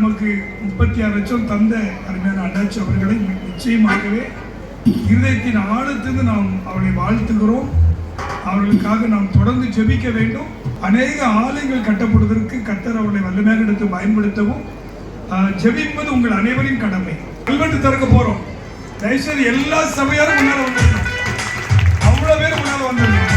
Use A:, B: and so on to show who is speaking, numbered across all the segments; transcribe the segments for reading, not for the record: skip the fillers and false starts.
A: நமக்கு 36 லட்சம் தந்த அருமையான அண்ணாச்சி அவர்களை நிச்சயமாகவே இருதயத்தின் ஆழத்திலிருந்து நாம் அவர்களை வாழ்த்துகிறோம். அவர்களுக்காக நாம் தொடர்ந்து ஜெபிக்க வேண்டும். அநேக ஆலயங்கள் கட்டப்படுவதற்கு கர்த்தர் அவர்களை வல்லமையாக எடுத்து பயன்படுத்தவும் ஜெபிப்பது உங்கள் அனைவரின் கடமை. கல்வெட்டு திறக்க போறோம். தயவுசெய்து எல்லா சபையாரும் முன்னால வந்துடணும். அவ்வளவு பேர் முன்னால வந்துடணும்.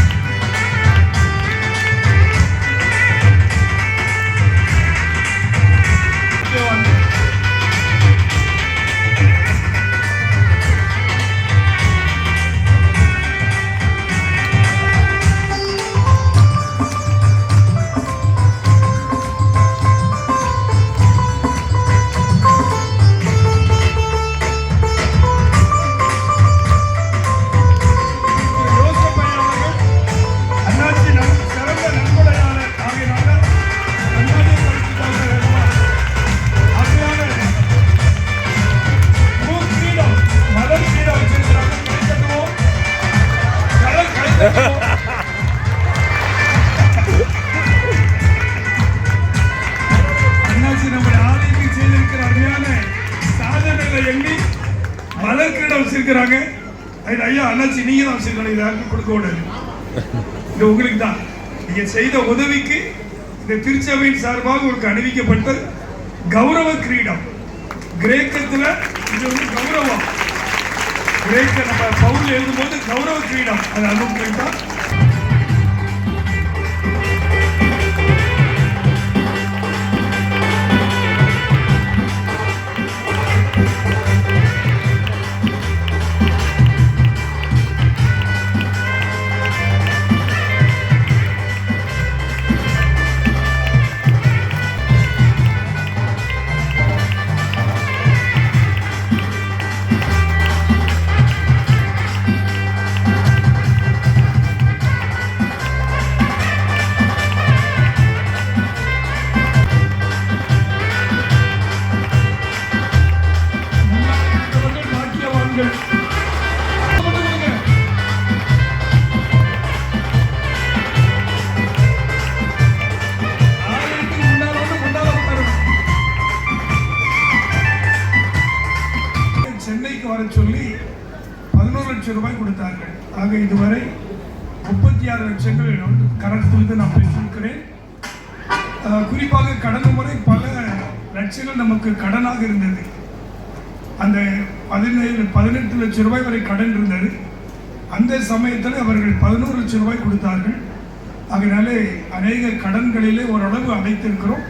A: அண்ணாச்சி நம்ம ஆலயத்துக்கு செய்திருக்கிற அருமையான சாதனைகளை எண்ணி மலர் கிரீடம் வச்சிருக்கிறாங்க. ஐயா அண்ணாச்சி நீங்க தான் வச்சிருக்கணும். இதை யாருக்கும் கொடுக்க கூடாது. இது உங்களுக்கு தான். நீங்க செய்த உதவிக்கு இந்த திருச்சபையின் சார்பாக உங்களுக்கு அணிவிக்கப்பட்ட கௌரவ கிரீடம். கிரேக்கத்துல இது வந்து கௌரவம். கிரேக்க நம்ம பவுல் எழுதும்போது கௌரவ கிரீடம் அது அனுப்பிட்டா. சென்னைக்கு வர சொல்லி 11 லட்சம் ரூபாய் கொடுத்தார்கள். ஆக இதுவரை 36 லட்சங்கள் கரத்திலிருந்து நான் பெற்றிருக்கிறேன். குறிப்பாக கடந்த முறை பல லட்சங்கள் நமக்கு கடனாக இருந்தது. அந்த 18 லட்சம் ரூபாய் வரை கடன் இருந்தது. அந்த சமயத்தில் அவர்கள் 11 லட்சம் ரூபாய் கொடுத்தார்கள். அதனாலே அநேக கடன்களிலே ஓரளவு அடைத்திருக்கிறோம்.